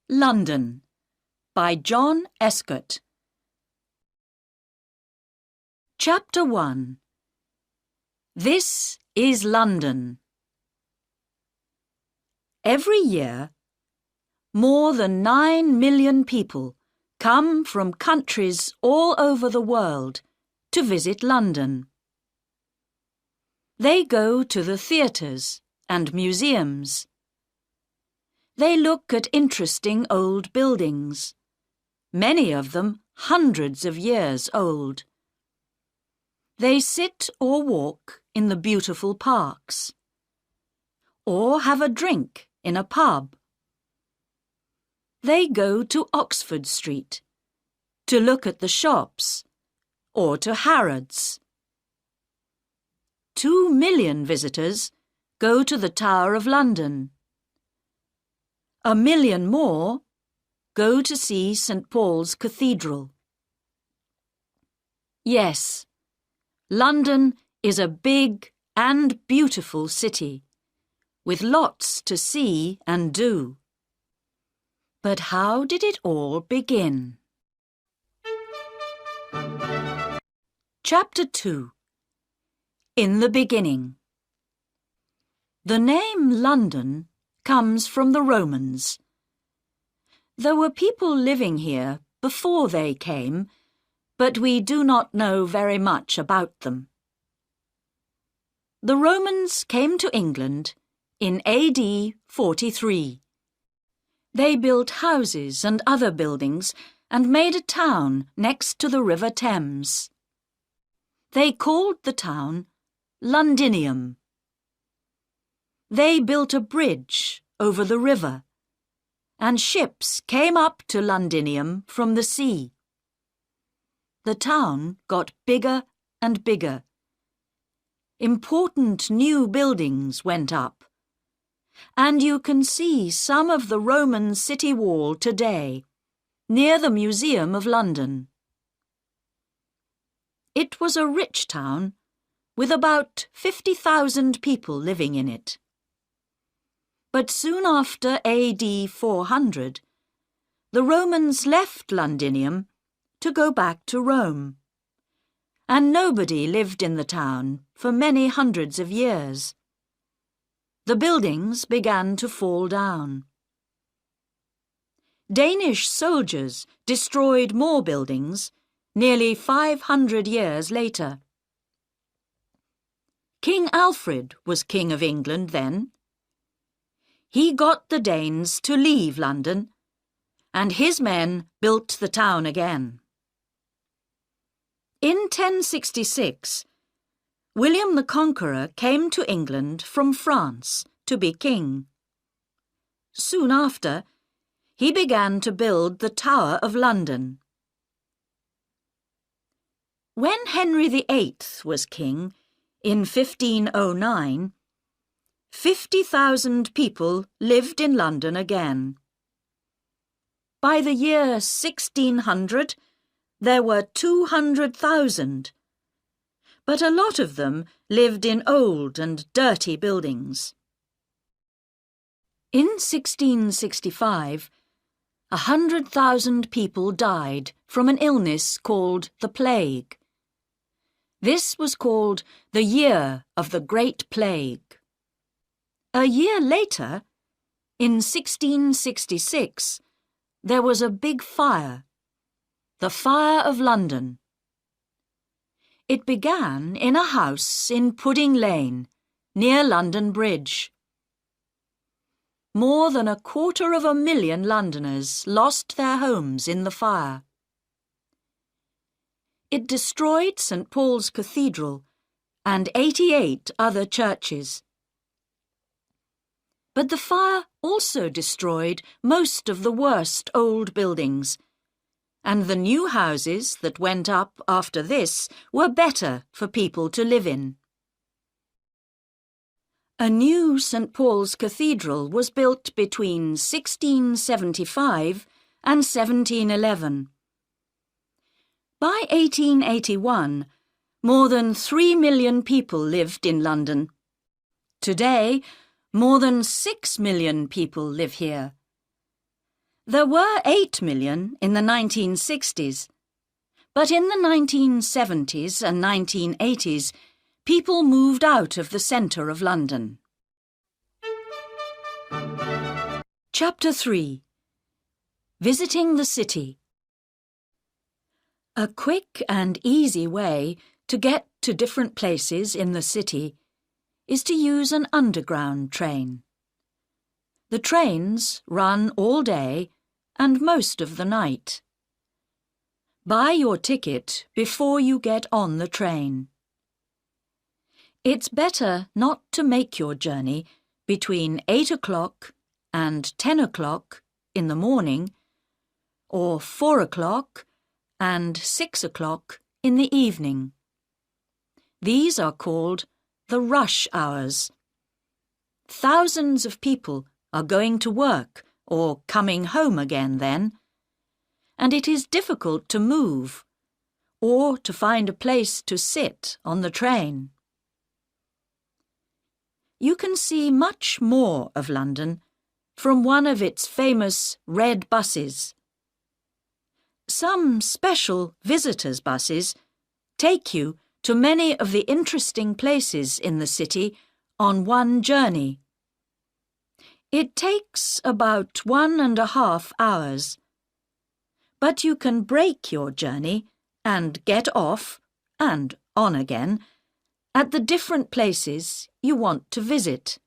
London by John Escott. Chapter 1. This is London. Every year, more than 9 million people come from countries all over the world to visit London. They go to the theatres and museums. They look at interesting old buildings, many of them hundreds of years old. They sit or walk in the beautiful parks, or have a drink in a pub. They go to Oxford Street to look at the shops, or to Harrods. 2 million visitors go to the Tower of London. 1 million more go to see St. Paul's Cathedral. Yes, London is a big and beautiful city, with lots to see and do. But how did it all begin? Chapter 2. In the Beginning. The name London comes from the Romans. There were people living here before they came, but we do not know very much about them. The Romans came to England in AD 43. They built houses and other buildings and made a town next to the River Thames. They called the town Londinium. They built a bridge over the river, and ships came up to Londinium from the sea. The town got bigger and bigger. Important new buildings went up, and you can see some of the Roman city wall today, near the Museum of London. It was a rich town, with about 50,000 people living in it. But soon after AD 400, the Romans left Londinium to go back to Rome, and nobody lived in the town for many hundreds of years. The buildings began to fall down. Danish soldiers destroyed more buildings nearly 500 years later. King Alfred was King of England then. He got the Danes to leave London, and his men built the town again. In 1066, William the Conqueror came to England from France to be king. Soon after, he began to build the Tower of London. When Henry VIII was king, in 1509, 50,000 people lived in London again. By the year 1600, there were 200,000, but a lot of them lived in old and dirty buildings. In 1665, 100,000 people died from an illness called the plague. This was called the Year of the Great Plague. A year later, in 1666, there was a big fire, the Fire of London. It began in a house in Pudding Lane, near London Bridge. More than 250,000 Londoners lost their homes in the fire. It destroyed St. Paul's Cathedral and 88 other churches. But the fire also destroyed most of the worst old buildings, and the new houses that went up after this were better for people to live in. A new St. Paul's Cathedral was built between 1675 and 1711. By 1881, more than 3 million people lived in London. Today, more than 6 million people live here. There were 8 million in the 1960s, but in the 1970s and 1980s, people moved out of the centre of London. Chapter 3. Visiting the City. A quick and easy way to get to different places in the city is to use an underground train. The trains run all day and most of the night. Buy your ticket before you get on the train. It's better not to make your journey between 8 o'clock and 10 o'clock in the morning, or 4 o'clock and 6 o'clock in the evening. These are called the rush hours. Thousands of people are going to work or coming home again then, and it is difficult to move or to find a place to sit on the train. You can see much more of London from one of its famous red buses. Some special visitors' buses take you to many of the interesting places in the city on one journey. It takes about 1.5 hours, but you can break your journey and get off and on again at the different places you want to visit.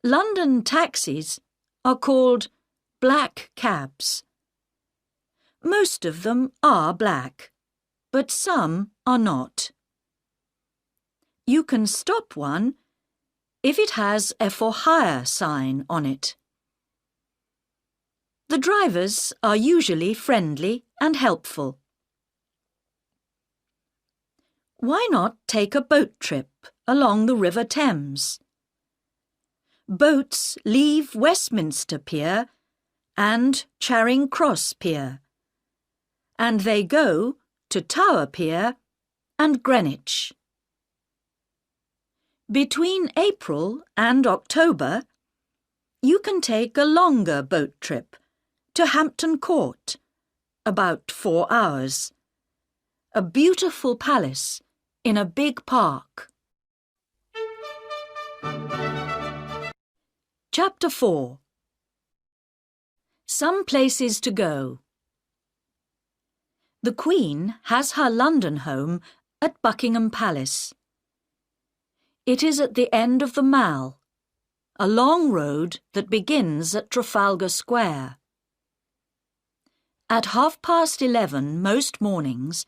London taxis are called black cabs. Most of them are black, but some are not. You can stop one if it has a for hire sign on it. The drivers are usually friendly and helpful. Why not take a boat trip along the River Thames? Boats leave Westminster Pier and Charing Cross Pier, and they go to Tower Pier and Greenwich. Between April and October, you can take a longer boat trip to Hampton Court, about 4 hours, a beautiful palace in a big park. Chapter 4. Some places to go. The Queen has her London home at Buckingham Palace. It is at the end of the Mall, a long road that begins at Trafalgar Square. At 11:30 most mornings,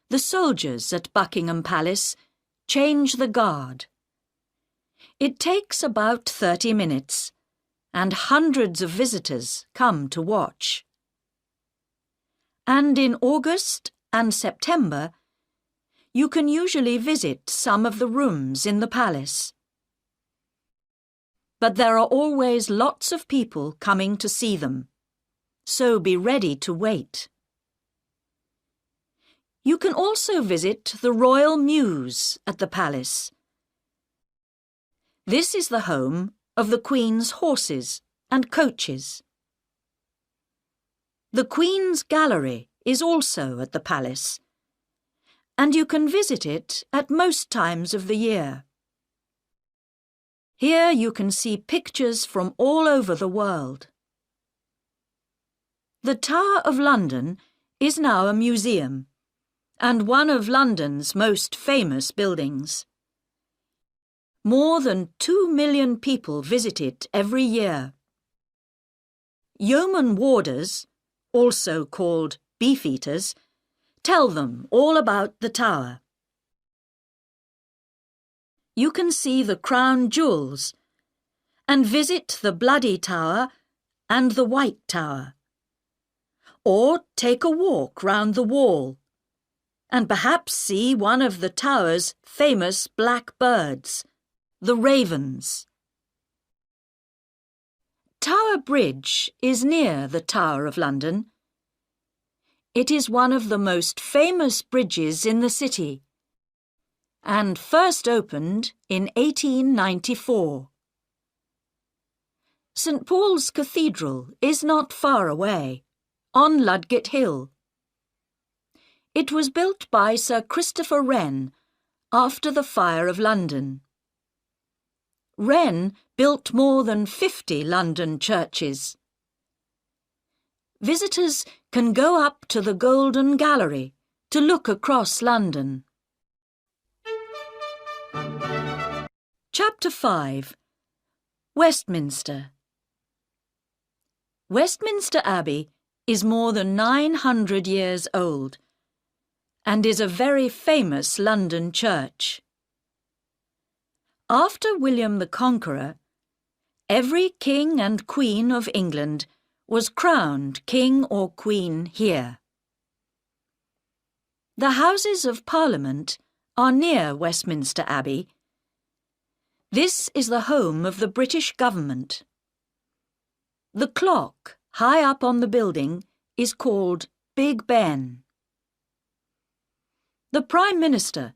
the soldiers at Buckingham Palace change the guard. It takes about 30 minutes, and hundreds of visitors come to watch. And in August and September, you can usually visit some of the rooms in the palace. But there are always lots of people coming to see them, so be ready to wait. You can also visit the Royal Mews at the palace. This is the home of the Queen's horses and coaches. The Queen's Gallery is also at the palace, and you can visit it at most times of the year. Here you can see pictures from all over the world. The Tower of London is now a museum, and one of London's most famous buildings. More than 2 million people visit it every year. Yeoman warders, also called beefeaters, tell them all about the tower. You can see the crown jewels and visit the Bloody Tower and the White Tower, or take a walk round the wall and perhaps see one of the tower's famous black birds, the ravens. Tower Bridge is near the Tower of London. It is one of the most famous bridges in the city and first opened in 1894. St. Paul's Cathedral is not far away, on Ludgate Hill. It was built by Sir Christopher Wren after the fire of London. Wren built more than 50 London churches. Visitors can go up to the Golden Gallery to look across London. Chapter 5. Westminster. Westminster Abbey is more than 900 years old and is a very famous London church. After William the Conqueror, every king and queen of England was crowned king or queen here. The Houses of Parliament are near Westminster Abbey. This is the home of the British government. The clock high up on the building is called Big Ben. The Prime Minister,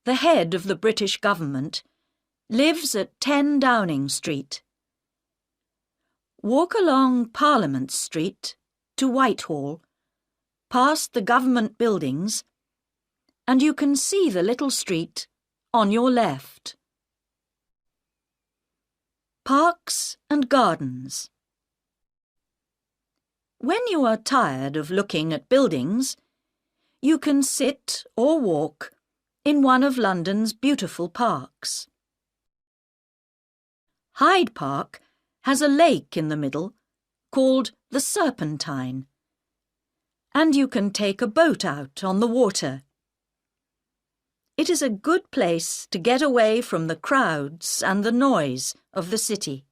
the head of the British government, lives at 10 Downing Street. Walk along Parliament Street to Whitehall, past the government buildings, and you can see the little street on your left. Parks and gardens. When you are tired of looking at buildings, you can sit or walk in one of London's beautiful parks. Hyde Park has a lake in the middle called the Serpentine, and you can take a boat out on the water. It is a good place to get away from the crowds and the noise of the city.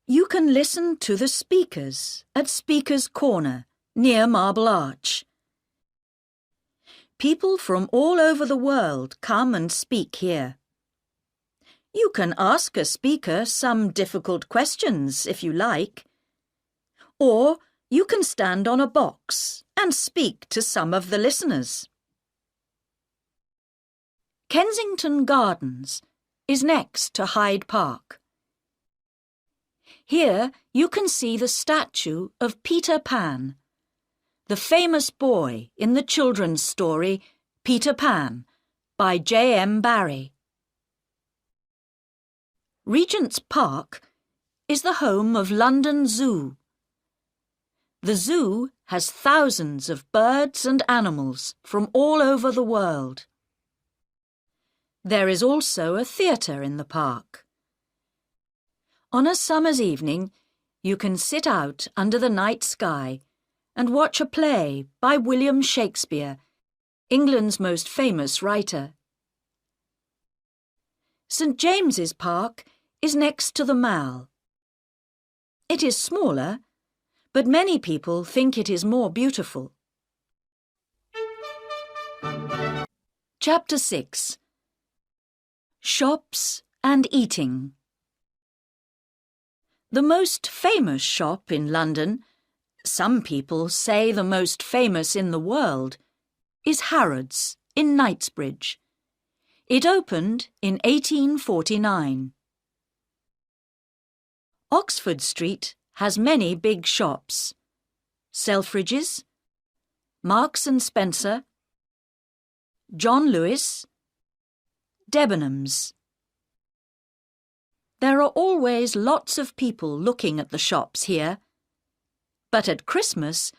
You can listen to the speakers at Speaker's Corner near Marble Arch. People from all over the world come and speak here. You can ask a speaker some difficult questions if you like, or you can stand on a box and speak to some of the listeners. Kensington Gardens is next to Hyde Park. Here you can see the statue of Peter Pan, the famous boy in the children's story Peter Pan by J.M. Barrie. Regent's Park is the home of London Zoo. The zoo has thousands of birds and animals from all over the world. There is also a theatre in the park. On a summer's evening, you can sit out under the night sky and watch a play by William Shakespeare, England's most famous writer. St. James's Park is next to the Mall. It is smaller, but many people think it is more beautiful. Chapter 6. Shops and eating. The most famous shop in London, some people say the most famous in the world, is Harrods in Knightsbridge. It opened in 1849. Oxford Street has many big shops: Selfridge's, Marks and Spencer, John Lewis, Debenhams. There are always lots of people looking at the shops here, but at Christmas,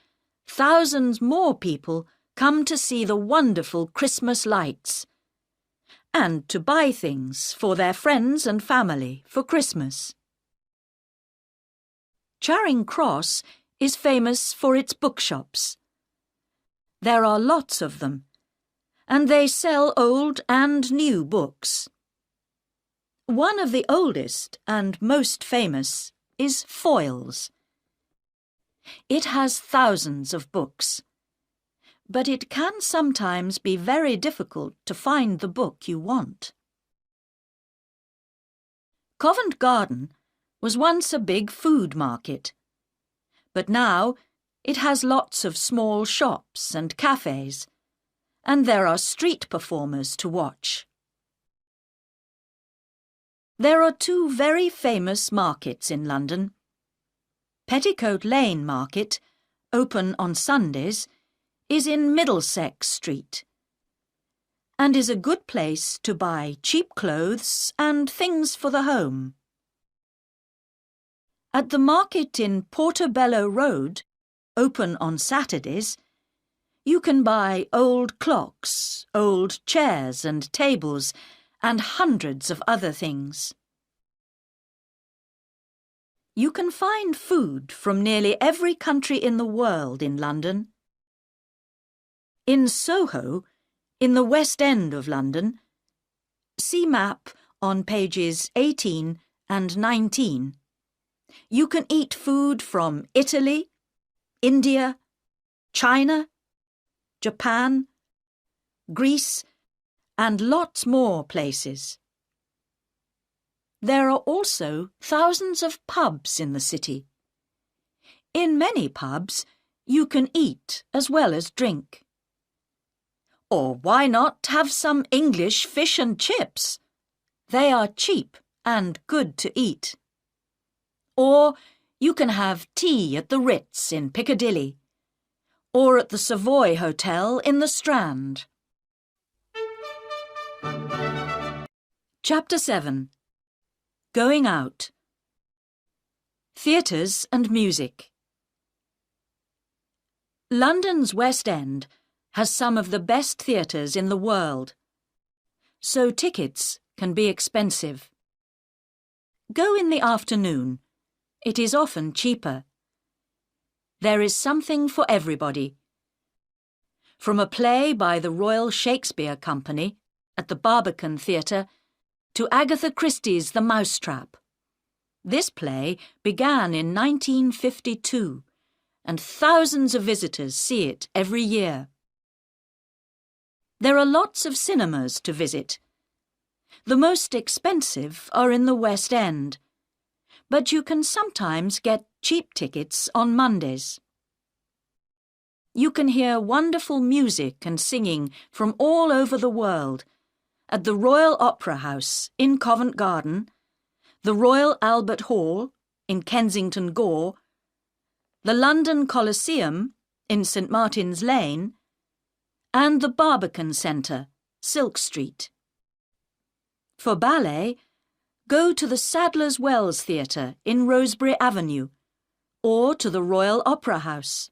thousands more people come to see the wonderful Christmas lights and to buy things for their friends and family for Christmas. Charing Cross is famous for its bookshops. There are lots of them, and they sell old and new books. One of the oldest and most famous is Foyle's. It has thousands of books, but it can sometimes be very difficult to find the book you want. Covent Garden was once a big food market, but now it has lots of small shops and cafes, and there are street performers to watch. There are two very famous markets in London. Petticoat Lane Market, open on Sundays, is in Middlesex Street and is a good place to buy cheap clothes and things for the home. At the market in Portobello Road, open on Saturdays, you can buy old clocks, old chairs and tables, and hundreds of other things. You can find food from nearly every country in the world in London. In Soho, in the West End of London, see map on pages 18 and 19. You can eat food from Italy, India, China, Japan, Greece, and lots more places. There are also thousands of pubs in the city. In many pubs, you can eat as well as drink. Or why not have some English fish and chips? They are cheap and good to eat. Or you can have tea at the Ritz in Piccadilly, or at the Savoy Hotel in the Strand. Chapter 7. Going Out. Theatres and Music. London's West End has some of the best theatres in the world, so tickets can be expensive. Go in the afternoon. It is often cheaper. There is something for everybody. From a play by the Royal Shakespeare Company at the Barbican Theatre to Agatha Christie's The Mousetrap. This play began in 1952, and thousands of visitors see it every year. There are lots of cinemas to visit. The most expensive are in the West End, but you can sometimes get cheap tickets on Mondays. You can hear wonderful music and singing from all over the world at the Royal Opera House in Covent Garden, the Royal Albert Hall in Kensington Gore, the London Coliseum in St Martin's Lane, and the Barbican Centre, Silk Street. For ballet, go to the Sadler's Wells Theatre in Rosebery Avenue, or to the Royal Opera House.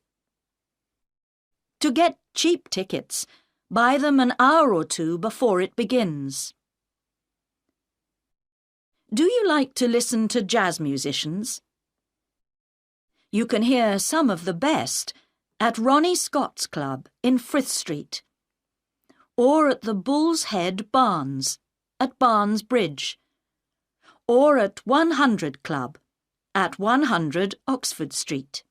To get cheap tickets, buy them an hour or two before it begins. Do you like to listen to jazz musicians? You can hear some of the best at Ronnie Scott's Club in Frith Street, or at the Bull's Head Barns at Barnes Bridge, or at 100 Club at 100 Oxford Street.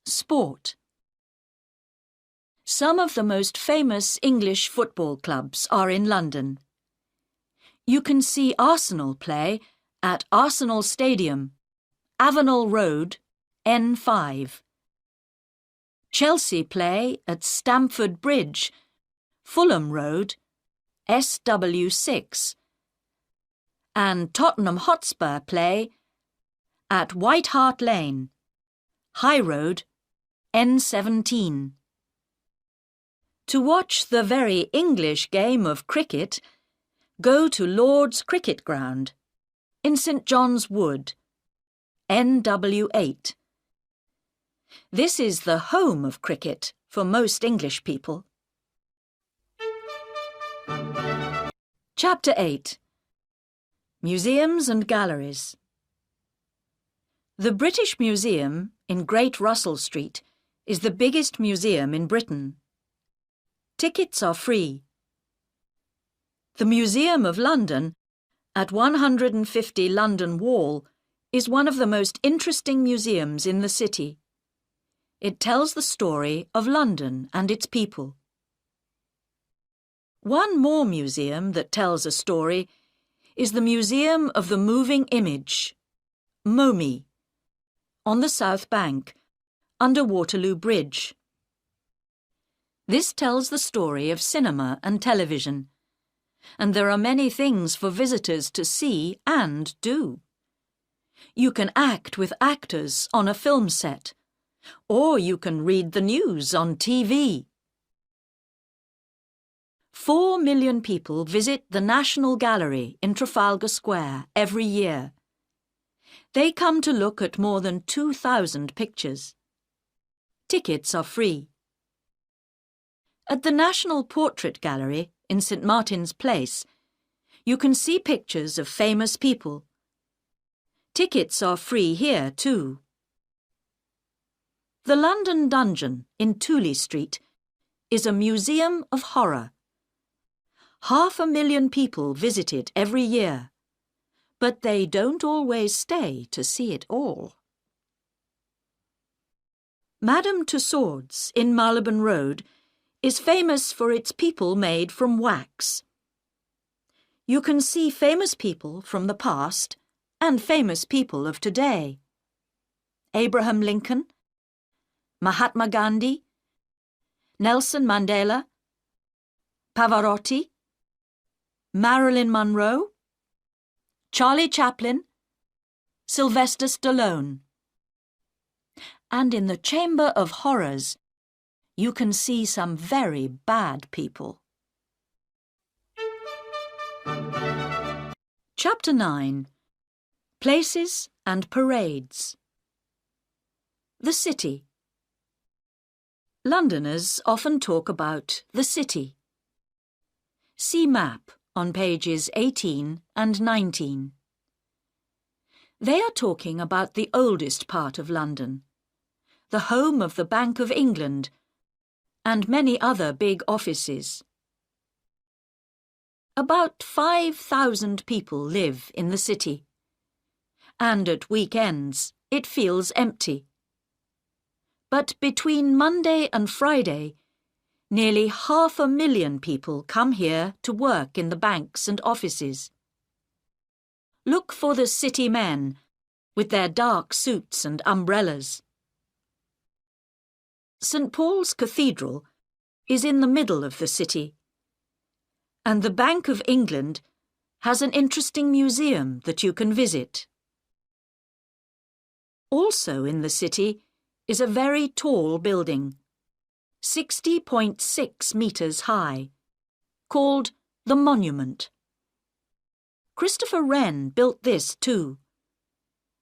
Sport. Some of the most famous English football clubs are in London. You can see Arsenal play at Arsenal Stadium, Avenel Road, N5. Chelsea play at Stamford Bridge, Fulham Road, SW6. And Tottenham Hotspur play at White Hart Lane, High Road, N17. To watch the very English game of cricket, go to Lord's Cricket Ground in St John's Wood, NW8. This is the home of cricket for most English people. Chapter 8. Museums and Galleries. The British Museum in Great Russell Street is the biggest museum in Britain. Tickets are free. The Museum of London at 150 London Wall is one of the most interesting museums in the city. It tells the story of London and its people. One more museum that tells a story is the Museum of the Moving Image, MoMI, on the South Bank, under Waterloo Bridge. This tells the story of cinema and television, and there are many things for visitors to see and do. You can act with actors on a film set, or you can read the news on TV. 4 million people visit the National Gallery in Trafalgar Square every year. They come to look at more than 2,000 pictures. Tickets are free. At the National Portrait Gallery in St. Martin's Place, you can see pictures of famous people. Tickets are free here too. The London Dungeon in Tooley Street is a museum of horror. 500,000 people visit it every year, but they don't always stay to see it all. Madame Tussauds in Marylebone Road is famous for its people made from wax. You can see famous people from the past and famous people of today. Abraham Lincoln, Mahatma Gandhi, Nelson Mandela, Pavarotti, Marilyn Monroe, Charlie Chaplin, Sylvester Stallone. And in the Chamber of Horrors, you can see some very bad people. Chapter 9. Places and Parades. The City. Londoners often talk about the city. See map on pages 18 and 19. They are talking about the oldest part of London, the home of the Bank of England, and many other big offices. About 5,000 people live in the city, and at weekends it feels empty. But between Monday and Friday, nearly 500,000 people come here to work in the banks and offices. Look for the city men with their dark suits and umbrellas. St. Paul's Cathedral is in the middle of the city, and the Bank of England has an interesting museum that you can visit. Also in the city is a very tall building, 60.6 metres high, called the Monument. Christopher Wren built this too,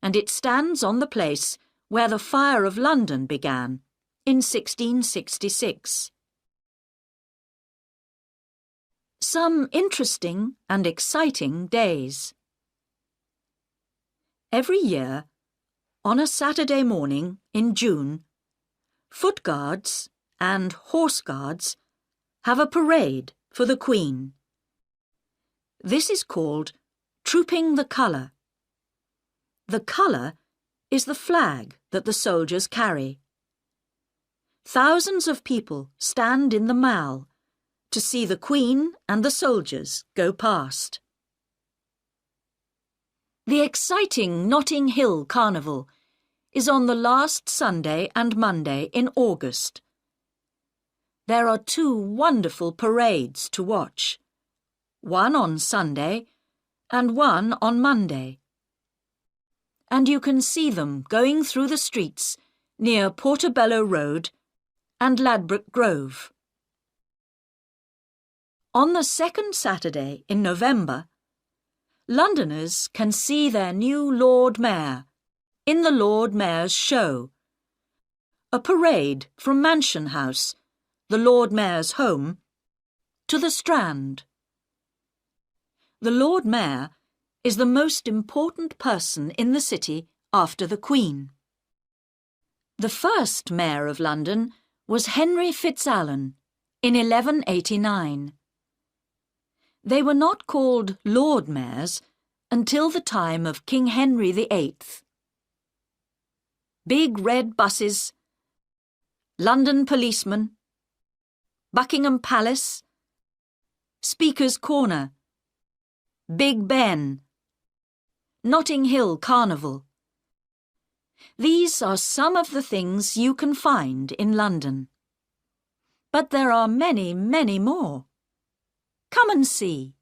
and it stands on the place where the Fire of London began in 1666. Some interesting and exciting days. Every year, on a Saturday morning in June, Foot Guards and Horse Guards have a parade for the Queen. This is called Trooping the Colour. The colour is the flag that the soldiers carry. Thousands of people stand in the Mall to see the Queen and the soldiers go past. The exciting Notting Hill Carnival is on the last Sunday and Monday in August. There are 2 wonderful parades to watch, one on Sunday and one on Monday. And you can see them going through the streets near Portobello Road and Ladbroke Grove. On the second Saturday in November, Londoners can see their new Lord Mayor in the Lord Mayor's Show, a parade from Mansion House, the Lord Mayor's home, to the Strand. The Lord Mayor is the most important person in the city after the Queen. The first Mayor of London was Henry Fitzalan in 1189. They were not called Lord Mayors until the time of King Henry VIII. Big red buses, London policemen, Buckingham Palace, Speaker's Corner, Big Ben, Notting Hill Carnival. These are some of the things you can find in London. But there are many, many more. Come and see.